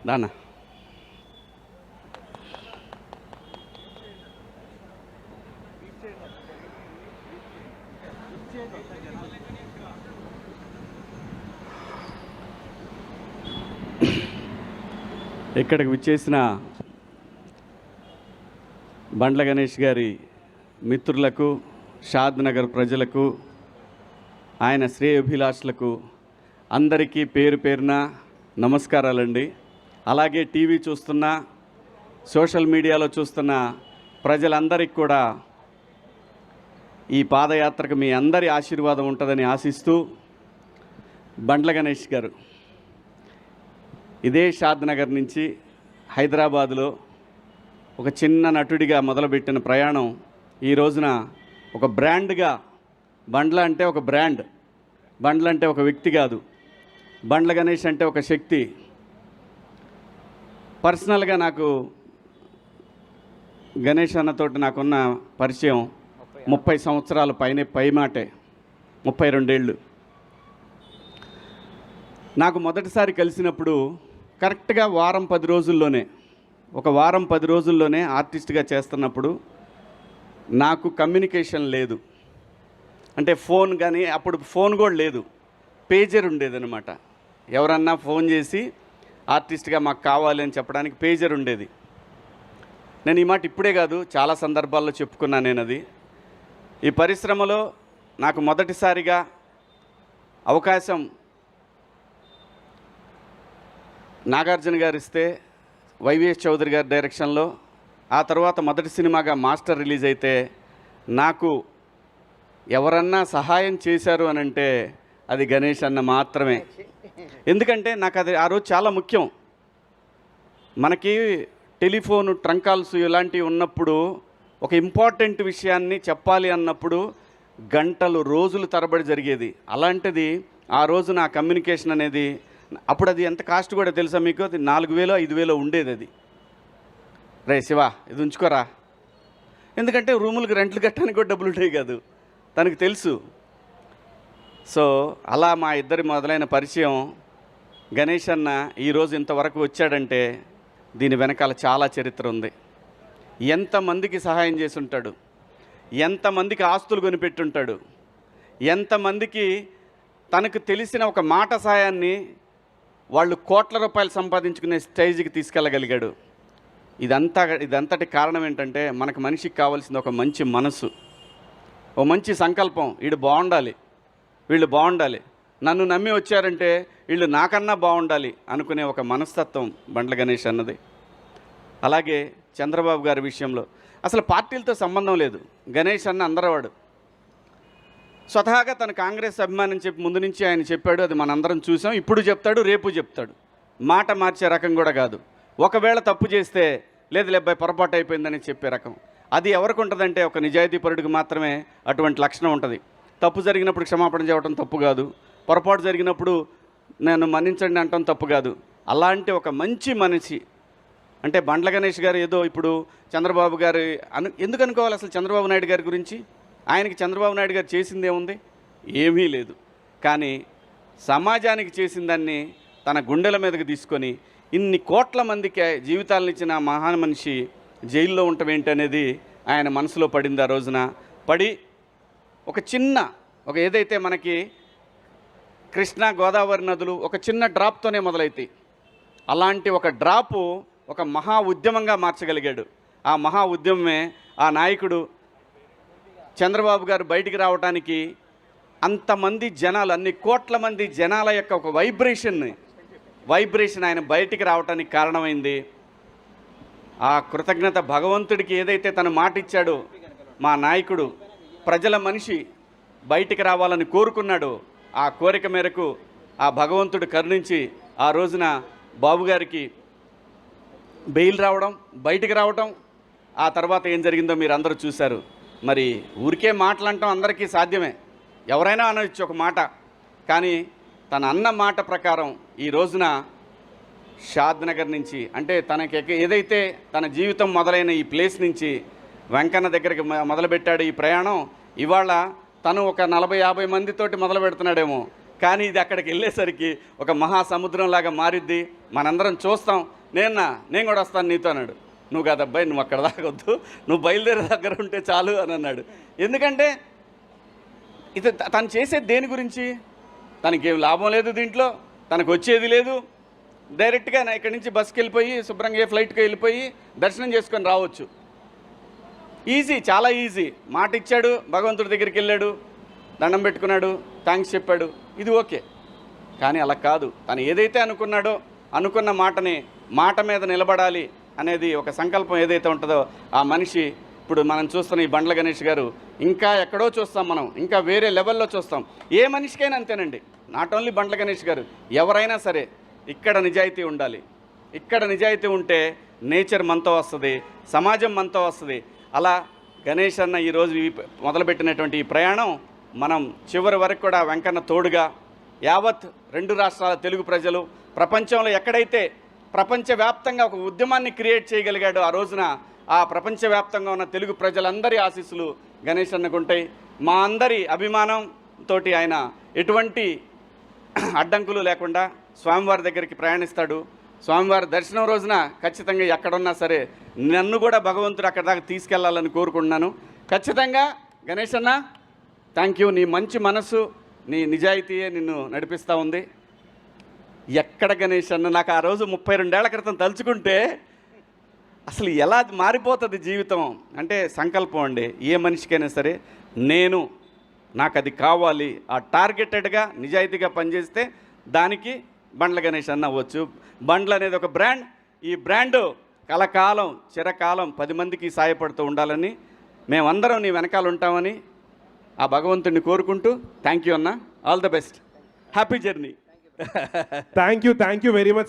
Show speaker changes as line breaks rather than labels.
దానా ఇక్కడికి విచ్చేసిన బండ్ల గణేష్ గారి మిత్రులకు, షాద్ నగర్ ప్రజలకు, ఆయన శ్రేయోభిలాషులకు అందరికీ పేరు పేరున నమస్కారాలండి. అలాగే టీవీ చూస్తున్న, సోషల్ మీడియాలో చూస్తున్న ప్రజలందరికీ కూడా ఈ పాదయాత్రకు మీ అందరి ఆశీర్వాదం ఉంటుందని ఆశిస్తూ, బండ్ల గణేష్ గారు ఇదే షాద్ నగర్ నుంచి హైదరాబాదులో ఒక చిన్న నటుడిగా మొదలుపెట్టిన ప్రయాణం ఈ రోజున ఒక బ్రాండ్గా, బండ్ల అంటే ఒక బ్రాండ్, బండ్ల అంటే ఒక వ్యక్తి కాదు, బండ్ల గణేష్ అంటే ఒక శక్తి. పర్సనల్గా నాకు గణేష్ అన్నతోటి నాకున్న పరిచయం 30 సంవత్సరాల పైమాటే, 32 ఏళ్ళు. నాకు మొదటిసారి కలిసినప్పుడు కరెక్ట్గా వారం 10 రోజుల్లోనే ఆర్టిస్ట్గా చేస్తున్నప్పుడు నాకు కమ్యూనికేషన్ లేదు. అంటే ఫోన్ కానీ, అప్పుడు ఫోన్ కూడా లేదు, పేజర్ ఉండేదన్నమాట. ఎవరన్నా ఫోన్ చేసి ఆర్టిస్ట్గా మాకు కావాలి అని చెప్పడానికి పేజర్ ఉండేది. నేను ఈ మాట ఇప్పుడే కాదు, చాలా సందర్భాల్లో చెప్పుకున్నాను నేను. అది ఈ పరిశ్రమలో నాకు మొదటిసారిగా అవకాశం నాగార్జున గారు ఇస్తే, వైవిఎస్ చౌదరి గారి డైరెక్షన్లో, ఆ తర్వాత మొదటి సినిమాగా మాస్టర్ రిలీజ్ అయితే నాకు ఎవరన్నా సహాయం చేశారు అని అంటే అది గణేష్ అన్న మాత్రమే. ఎందుకంటే నాకు అది ఆ రోజు చాలా ముఖ్యం. మనకి టెలిఫోను, ట్రంక్ కాల్స్ ఇలాంటివి ఉన్నప్పుడు ఒక ఇంపార్టెంట్ విషయాన్ని చెప్పాలి అన్నప్పుడు గంటలు, రోజులు తరబడి జరిగేది. అలాంటిది ఆ రోజు నా కమ్యూనికేషన్ అనేది, అప్పుడు అది ఎంత కాస్ట్ కూడా తెలుసా మీకు? అది 4000 5000 ఉండేది. అది రే శివ ఇది ఉంచుకోరా, ఎందుకంటే రూములకు రెంట్లు కట్టడానికి కూడా డబ్బులు ఉంటాయి కాదు, తనకు తెలుసు. సో అలా మా ఇద్దరి మొదలైన పరిచయం. గణేష్ అన్న ఈరోజు ఇంతవరకు వచ్చాడంటే దీని వెనకాల చాలా చరిత్ర ఉంది. ఎంతమందికి సహాయం చేసి ఉంటాడు, ఎంతమందికి ఆస్తులు కొనిపెట్టుంటాడు, ఎంతమందికి తనకు తెలిసిన ఒక మాట సహాయాన్ని వాళ్ళు కోట్ల రూపాయలు సంపాదించుకునే స్టేజ్కి తీసుకెళ్ళగలిగాడు. ఇదంతటి కారణం ఏంటంటే మనకు మనిషికి కావాల్సింది ఒక మంచి మనసు, ఓ మంచి సంకల్పం. వీళ్ళు బాగుండాలి, వీళ్ళు బాగుండాలి, నన్ను నమ్మి వచ్చారంటే వీళ్ళు నాకన్నా బాగుండాలి అనుకునే ఒక మనస్తత్వం బండ్ల గణేష్ అన్నది. అలాగే చంద్రబాబు గారి విషయంలో అసలు పార్టీలతో సంబంధం లేదు. గణేష్ అన్న అందరవాడు. స్వతహాగా తన కాంగ్రెస్ అభిమానం చెప్పి ముందు నుంచి ఆయన చెప్పాడు, అది మనందరం చూసాం. ఇప్పుడు చెప్తాడు, రేపు చెప్తాడు. మాట మార్చే రకం కూడా కాదు. ఒకవేళ తప్పు చేస్తే లేదు లేబ్బాయి పొరపాటు అయిపోయిందని చెప్పే రకం. అది ఎవరికి ఉంటుందంటే ఒక నిజాయితీపరుడికి మాత్రమే అటువంటి లక్షణం ఉంటుంది. తప్పు జరిగినప్పుడు క్షమాపణ చెప్పడం తప్పు కాదు, పొరపాటు జరిగినప్పుడు నేను మన్నించండి అంటాం తప్పు కాదు. అలాంటి ఒక మంచి మనిషి అంటే బండ్ల గణేష్ గారు. ఏదో ఇప్పుడు చంద్రబాబు గారు ఎందుకు అనుకోవాలి అసలు చంద్రబాబు నాయుడు గారి గురించి? ఆయనకి చంద్రబాబు నాయుడు గారు చేసిందే ఉంది, ఏమీ లేదు. కానీ సమాజానికి చేసిన దాన్ని తన గుండెల మీదకి తీసుకొని ఇన్ని కోట్ల మందికి జీవితాలను ఇచ్చిన మహాన్ మనిషి జైల్లో ఉండటం ఏంటనేది ఆయన మనసులో పడింది. ఆ రోజున పడి ఒక ఏదైతే మనకి కృష్ణా గోదావరి నదులు ఒక చిన్న డ్రాప్తోనే మొదలవుతాయి, అలాంటి ఒక డ్రాపు ఒక మహా ఉద్యమంగా మార్చగలిగాడు. ఆ మహా ఉద్యమమే ఆ నాయకుడు చంద్రబాబు గారు బయటికి రావడానికి అంతమంది జనాలు, అన్ని కోట్ల మంది జనాల యొక్క ఒక వైబ్రేషన్ ఆయన బయటికి రావడానికి కారణమైంది. ఆ కృతజ్ఞత భగవంతుడికి ఏదైతే తను మాట ఇచ్చాడో, మా నాయకుడు ప్రజల మనిషి బయటికి రావాలని కోరుకున్నాడు. ఆ కోరిక మేరకు ఆ భగవంతుడు కరుణించి ఆ రోజున బాబు గారికి బెయిల్ రావడం, బయటికి రావడం. ఆ తర్వాత ఏం జరిగిందో మీరు అందరూ చూశారు. మరి ఊరికే మాటలంటాం అందరికీ సాధ్యమే, ఎవరైనా అనవచ్చు ఒక మాట. కానీ తన అన్న మాట ప్రకారం ఈ రోజున షాద్ నగర్ నుంచి, అంటే తనకి ఏదైతే తన జీవితం మొదలైన ఈ ప్లేస్ నుంచి వెంకన్న దగ్గరికి మొదలుపెట్టాడు ఈ ప్రయాణం. ఇవాళ తను ఒక 40-50 మందితోటి మొదలు పెడుతున్నాడేమో, కానీ ఇది అక్కడికి వెళ్ళేసరికి ఒక మహాసముద్రంలాగా మారిద్ది. మనందరం చూస్తాం. నేను కూడా వస్తాను నీతో అన్నాడు. నువ్వు కాదబ్బాయి, నువ్వు అక్కడ దాకొద్దు, నువ్వు బయలుదేరే దగ్గర ఉంటే చాలు అని అన్నాడు. ఎందుకంటే ఇది తను చేసేది దేని గురించి? తనకేం లాభం లేదు దీంట్లో, తనకు వచ్చేది లేదు. డైరెక్ట్గా ఇక్కడి నుంచి బస్కి వెళ్ళిపోయి శుభ్రంగా ఫ్లైట్కి వెళ్ళిపోయి దర్శనం చేసుకొని రావచ్చు. ఈజీ, చాలా ఈజీ. మాట ఇచ్చాడు, భగవంతుడి దగ్గరికి వెళ్ళాడు, దండం పెట్టుకున్నాడు, థ్యాంక్స్ చెప్పాడు, ఇది ఓకే. కానీ అలా కాదు. తను ఏదైతే అనుకున్నాడో అనుకున్న మాట మీద నిలబడాలి అనేది ఒక సంకల్పం ఏదైతే ఉంటుందో ఆ మనిషి ఇప్పుడు మనం చూస్తున్న ఈ బండ్ల గణేష్ గారు ఇంకా ఎక్కడో చూస్తాం, మనం ఇంకా వేరే లెవెల్లో చూస్తాం. ఏ మనిషికైనా అంతేనండి, నాట్ ఓన్లీ బండ్ల గణేష్ గారు, ఎవరైనా సరే ఇక్కడ నిజాయితీ ఉండాలి. ఇక్కడ నిజాయితీ ఉంటే నేచర్ మనతో వస్తుంది, సమాజం మనతో వస్తుంది. అలా గణేష్ అన్న ఈరోజు మొదలుపెట్టినటువంటి ఈ ప్రయాణం మనం చివరి వరకు కూడా వెంకన్న తోడుగా యావత్ 2 రాష్ట్రాల తెలుగు ప్రజలు ప్రపంచంలో ఎక్కడైతే ప్రపంచవ్యాప్తంగా ఒక ఉద్యమాన్ని క్రియేట్ చేయగలిగాడో ఆ రోజున ఆ ప్రపంచవ్యాప్తంగా ఉన్న తెలుగు ప్రజలందరి ఆశీస్సులు గణేష్ అన్నకుంటాయి. మా అందరి అభిమానంతో ఆయన ఎటువంటి అడ్డంకులు లేకుండా స్వామివారి దగ్గరికి ప్రయాణిస్తాడు. స్వామివారి దర్శనం రోజున ఖచ్చితంగా ఎక్కడున్నా సరే నన్ను కూడా భగవంతుడు అక్కడ దాకా తీసుకెళ్లాలని కోరుకుంటున్నాను. ఖచ్చితంగా గణేష్ అన్న, థ్యాంక్ యూ. నీ మంచి మనసు, నీ నిజాయితీయే నిన్ను నడిపిస్తూ ఉంది. ఎక్కడ గణేష్ అన్న, నాకు ఆ రోజు 32 ఏళ్ల క్రితం తలుచుకుంటే అసలు ఎలా మారిపోతుంది జీవితం అంటే సంకల్పం అండి. ఏ మనిషికైనా సరే నాకు అది కావాలి, ఆ టార్గెటెడ్గా నిజాయితీగా పనిచేస్తే దానికి బండ్ల గణేష్ అన్న అవ్వచ్చు. బండ్లు అనేది ఒక బ్రాండ్. ఈ బ్రాండు కలకాలం చిరకాలం 10 మందికి సాయపడుతూ ఉండాలని మేమందరం నీ వెనకాల ఉంటామని ఆ భగవంతుడిని కోరుకుంటూ థ్యాంక్ యూ అన్న. All the best, happy journey.
Thank you very much.